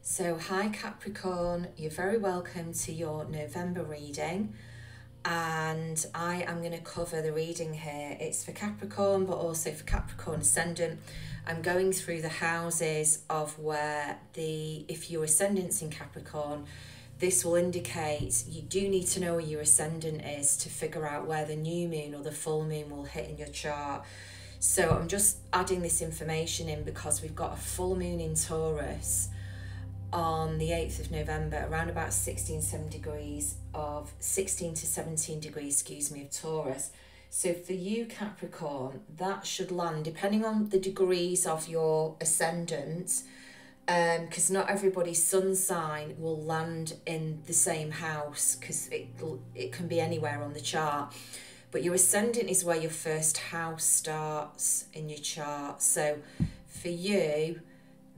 So hi Capricorn, you're very welcome to your November reading, and I am going to cover the reading here. It's for Capricorn but also for Capricorn Ascendant. I'm going through the houses of where if your Ascendant's in Capricorn, this will indicate you do need to know where your Ascendant is to figure out where the new moon or the full moon will hit in your chart. So I'm just adding this information in because we've got a full moon in Taurus on the 8th of November, around about 16 to 17 degrees, of Taurus. So for you, Capricorn, that should land, depending on the degrees of your ascendant, because not everybody's sun sign will land in the same house, because it can be anywhere on the chart. But your ascendant is where your first house starts in your chart. So for you,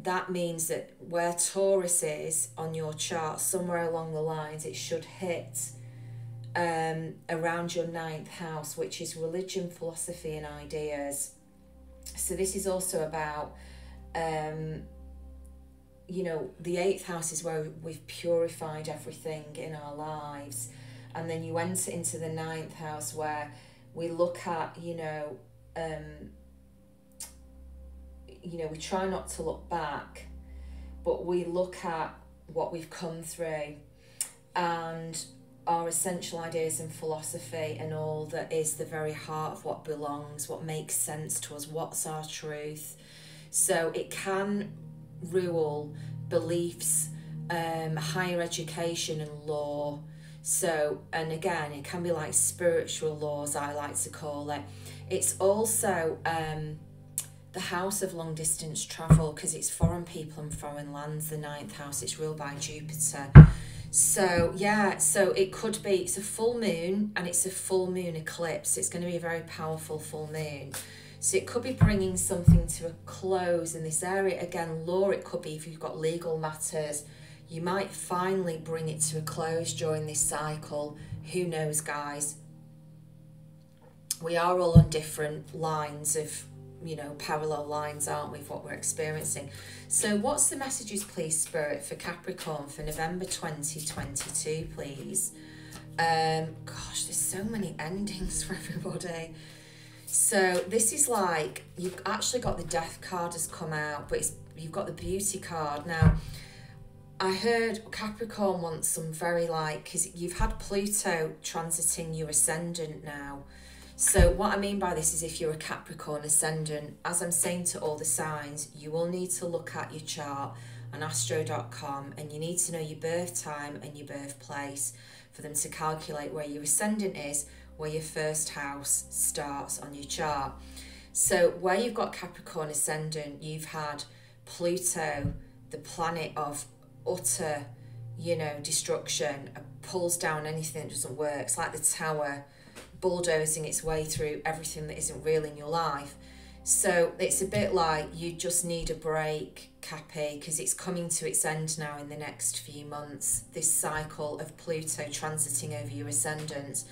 that means that where Taurus is on your chart, somewhere along the lines, it should hit around your 9th house, which is religion, philosophy and ideas. So this is also about, the 8th house is where we've purified everything in our lives. And then you enter into the 9th house where we look at, we try not to look back, but we look at what we've come through and our essential ideas and philosophy and all that is the very heart of what belongs, what makes sense to us, what's our truth. So it can rule beliefs, higher education and law. So, and again, it can be like spiritual laws, I like to call it. It's also the house of long distance travel, because it's foreign people and foreign lands, the 9th house. It's ruled by Jupiter. So yeah, so it could be, it's a full moon and it's a full moon eclipse. It's going to be a very powerful full moon. So it could be bringing something to a close in this area. Again, law, it could be if you've got legal matters, you might finally bring it to a close during this cycle. Who knows, guys? We are all on different lines of, parallel lines, aren't we, of what we're experiencing. So what's the messages, please, Spirit, for Capricorn for November 2022, please? Gosh, there's so many endings for everybody. So this is like, you've actually got the Death card has come out, but you've got the Beauty card. Now, I heard Capricorn wants some very because you've had Pluto transiting your Ascendant now. So what I mean by this is, if you're a Capricorn Ascendant, as I'm saying to all the signs, you will need to look at your chart on astro.com, and you need to know your birth time and your birthplace for them to calculate where your Ascendant is, where your first house starts on your chart. So where you've got Capricorn Ascendant, you've had Pluto, the planet of utter, destruction, pulls down anything that doesn't work. It's like the tower bulldozing its way through everything that isn't real in your life. So it's a bit like you just need a break, Cappy, because it's coming to its end now in the next few months, this cycle of Pluto transiting over your Ascendant.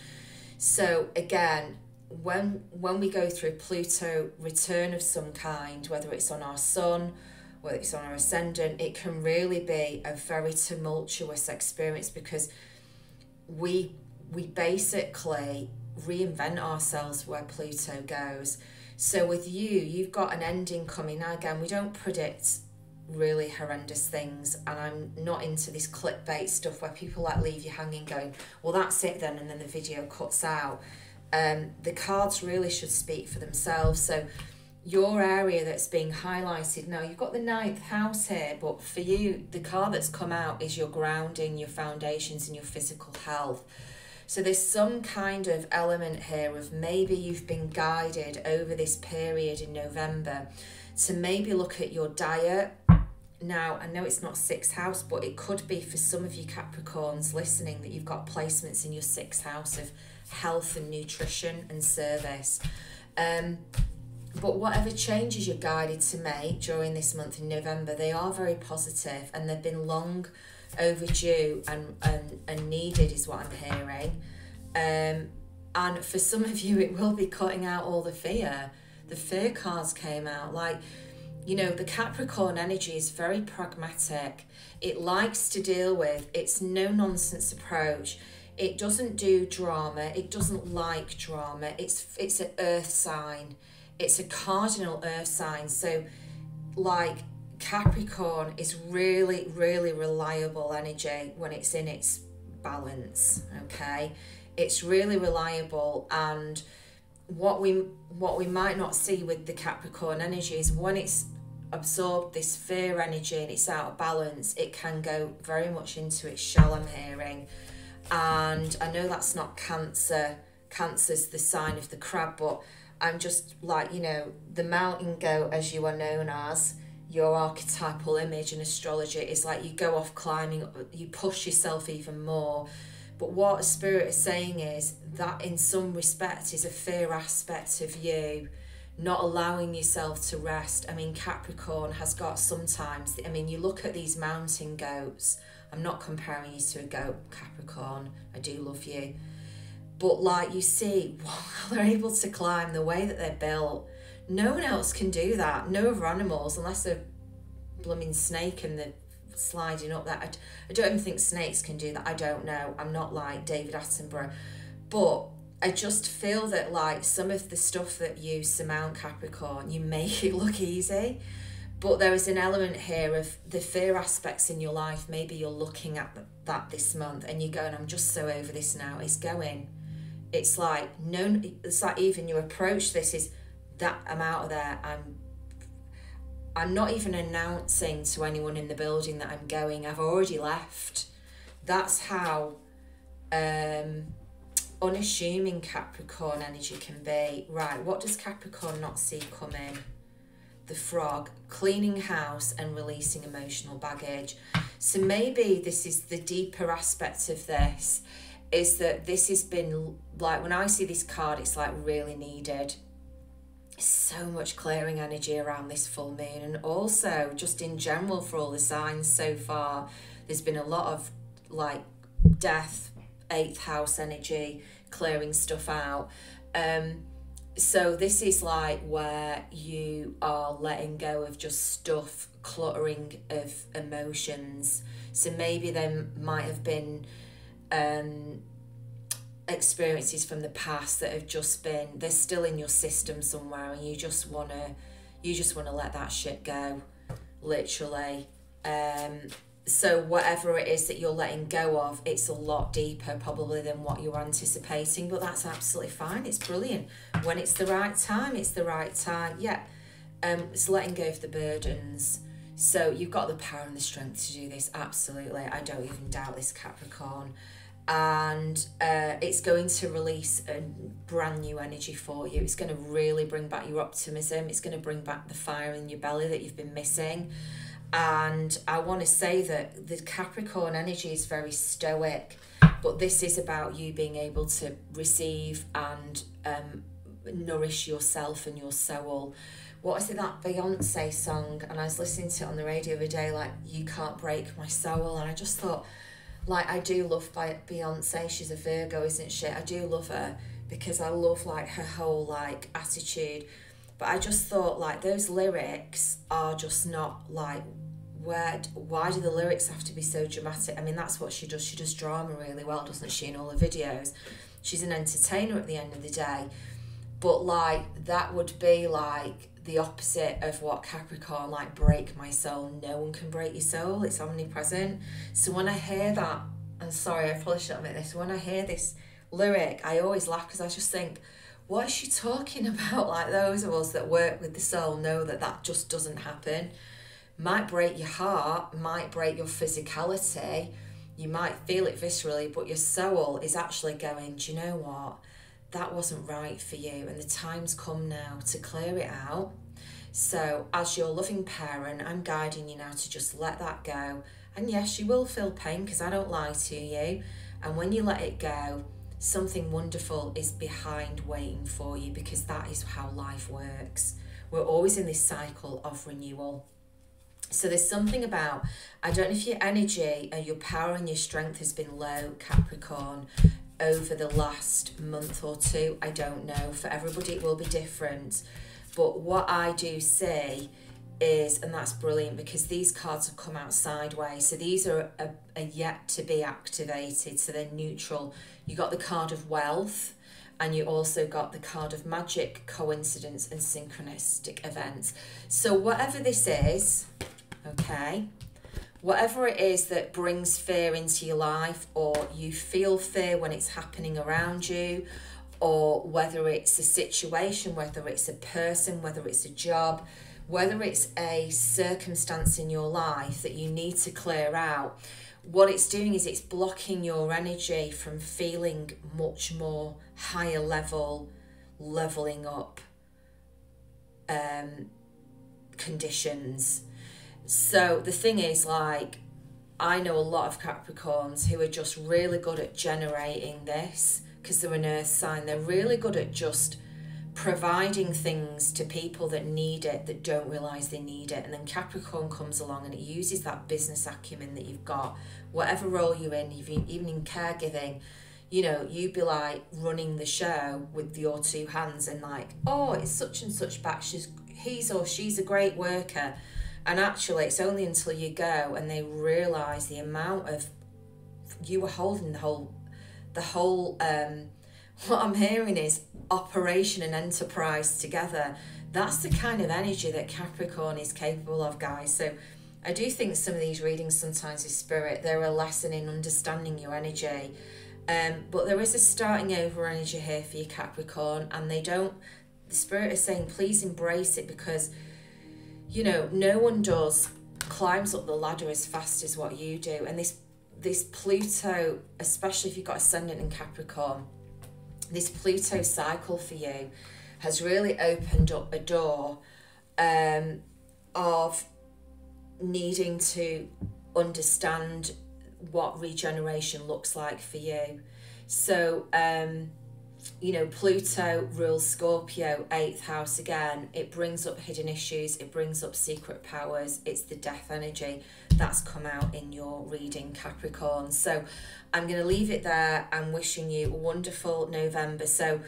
So again, when we go through a Pluto return of some kind, whether it's on our Sun, whether it's on our Ascendant, it can really be a very tumultuous experience, because we basically reinvent ourselves where Pluto goes. So with you've got an ending coming. Now again, we don't predict really horrendous things, and I'm not into this clickbait stuff where people leave you hanging going, well, that's it then, and then the video cuts out. The cards really should speak for themselves. So your area that's being highlighted now, you've got the 9th house here, but for you, the card that's come out is your grounding, your foundations and your physical health. So there's some kind of element here of maybe you've been guided over this period in November to maybe look at your diet. Now, I know it's not 6th house, but it could be for some of you Capricorns listening that you've got placements in your 6th house of health and nutrition and service. But whatever changes you're guided to make during this month in November, they are very positive, and they've been long overdue and needed, is what I'm hearing. And for some of you, it will be cutting out all the fear. The fear cards came out. You know, the Capricorn energy is very pragmatic. It likes to deal with, it's no-nonsense approach. It doesn't do drama. It doesn't like drama. It's an earth sign. It's a cardinal earth sign. So, like, Capricorn is really, really reliable energy when it's in its balance, okay? It's really reliable, and what we might not see with the Capricorn energy is when it's absorbed this fear energy and it's out of balance, it can go very much into its shell, I'm hearing. And I know that's not Cancer. Cancer's the sign of the crab, but I'm just like, you know, the mountain goat, as you are known as, your archetypal image in astrology is like you go off climbing, you push yourself even more. But what a spirit is saying is that in some respect is a fear aspect of you, not allowing yourself to rest. I mean, Capricorn has got sometimes, I mean, you look at these mountain goats, I'm not comparing you to a goat, Capricorn, I do love you. But like you see, wow, they're able to climb the way that they're built. No one else can do that. No other animals, unless a blooming snake and they're sliding up that. I don't even think snakes can do that. I don't know. I'm not like David Attenborough. But I just feel that like some of the stuff that you surmount Capricorn, you make it look easy. But there is an element here of the fear aspects in your life. Maybe you're looking at that this month and you're going, I'm just so over this now. It's going. It's like, no, it's like even your approach this is that I'm out of there. I'm not even announcing to anyone in the building that I'm going. I've already left. That's how unassuming Capricorn energy can be. Right, what does Capricorn not see coming? The frog, cleaning house and releasing emotional baggage. So maybe this is the deeper aspect of this, is that this has been, like when I see this card, it's like really needed. So much clearing energy around this full moon, and also just in general for all the signs so far, there's been a lot of like death, 8th house energy, clearing stuff out. So this is like where you are letting go of just stuff, cluttering of emotions. So maybe there might have been experiences from the past that have just been, they're still in your system somewhere, and you just wanna let that shit go, literally. So whatever it is that you're letting go of, it's a lot deeper probably than what you're anticipating, but that's absolutely fine. It's brilliant. When it's the right time, it's the right time. Yeah, it's letting go of the burdens. So you've got the power and the strength to do this, absolutely. I don't even doubt this, Capricorn. And it's going to release a brand new energy for you. It's going to really bring back your optimism. It's going to bring back the fire in your belly that you've been missing. And I want to say that the Capricorn energy is very stoic, but this is about you being able to receive and nourish yourself and your soul. What is it, that Beyonce song? And I was listening to it on the radio the other day, like, you can't break my soul. And I just thought, like, I do love Beyonce. She's a Virgo, isn't she? I do love her because I love like her whole like attitude. But I just thought like those lyrics are just not like, why do the lyrics have to be so dramatic? I mean, that's what she does. She does drama really well, doesn't she, in all her videos? She's an entertainer at the end of the day. But like that would be like the opposite of what Capricorn, like, break my soul. No one can break your soul. It's omnipresent. So when I hear that, I'm sorry, I probably shouldn't admit this. When I hear this lyric, I always laugh because I just think, what is she talking about? Like, those of us that work with the soul know that that just doesn't happen. Might break your heart, might break your physicality. You might feel it viscerally, but your soul is actually going, do you know what? That wasn't right for you, and the time's come now to clear it out. So as your loving parent, I'm guiding you now to just let that go. And yes, you will feel pain because I don't lie to you. And when you let it go, something wonderful is behind waiting for you, because that is how life works. We're always in this cycle of renewal. So there's something about, I don't know if your energy or your power and your strength has been low, Capricorn, over the last month or two. I don't know. For everybody it will be different. But what I do see is, and that's brilliant because these cards have come out sideways, so these are yet to be activated, so they're neutral. You got the card of wealth, and you also got the card of magic, coincidence, and synchronistic events. So whatever this is, okay, whatever it is that brings fear into your life, or you feel fear when it's happening around you, or whether it's a situation, whether it's a person, whether it's a job, whether it's a circumstance in your life that you need to clear out, what it's doing is it's blocking your energy from feeling much more higher level, leveling up conditions. So the thing is, like, I know a lot of Capricorns who are just really good at generating this because they're an earth sign. They're really good at just providing things to people that need it, that don't realise they need it. And then Capricorn comes along and it uses that business acumen that you've got, whatever role you're in, even in caregiving, you know, you'd be like running the show with your two hands and like, oh, it's such and such batch, he's or she's a great worker. And actually it's only until you go and they realise the amount of, you were holding the whole what I'm hearing is operation and enterprise together. That's the kind of energy that Capricorn is capable of, guys. So I do think some of these readings sometimes is spirit. They're a lesson in understanding your energy. But there is a starting over energy here for you, Capricorn, and the spirit is saying, please embrace it, because, you know, no one climbs up the ladder as fast as what you do. And this Pluto, especially if you've got Ascendant in Capricorn, this Pluto cycle for you has really opened up a door of needing to understand what regeneration looks like for you. So, you know, Pluto rules Scorpio, 8th house again. It brings up hidden issues. It brings up secret powers. It's the death energy that's come out in your reading, Capricorn. So I'm going to leave it there. I'm wishing you a wonderful November. So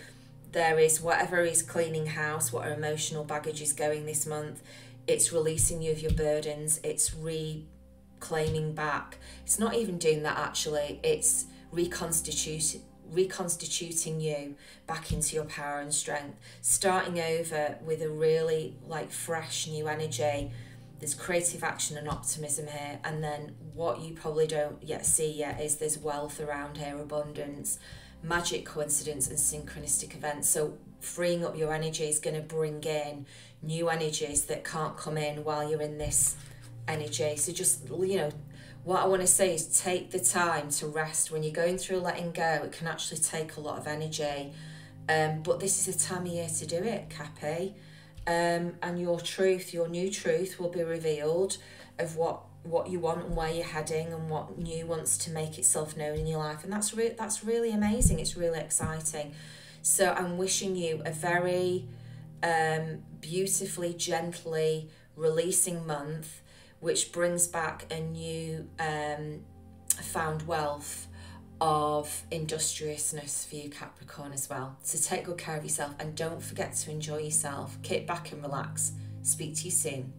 there is whatever is cleaning house, what emotional baggage is going this month. It's releasing you of your burdens. It's reclaiming back. It's not even doing that, actually. It's reconstituting you back into your power and strength, starting over with a really like fresh new energy. There's creative action and optimism here, and then what you probably don't see yet is there's wealth around here, abundance, magic, coincidence, and synchronistic events. So freeing up your energy is going to bring in new energies that can't come in while you're in this energy. So just, you know, what I want to say is take the time to rest. When you're going through letting go, it can actually take a lot of energy. But this is a time of year to do it, Cappy. And your truth, your new truth will be revealed of what you want and where you're heading and what new wants to make itself known in your life. And that's really amazing. It's really exciting. So I'm wishing you a very beautifully, gently releasing month, which brings back a new found wealth of industriousness for you, Capricorn, as well. So take good care of yourself and don't forget to enjoy yourself. Kick back and relax. Speak to you soon.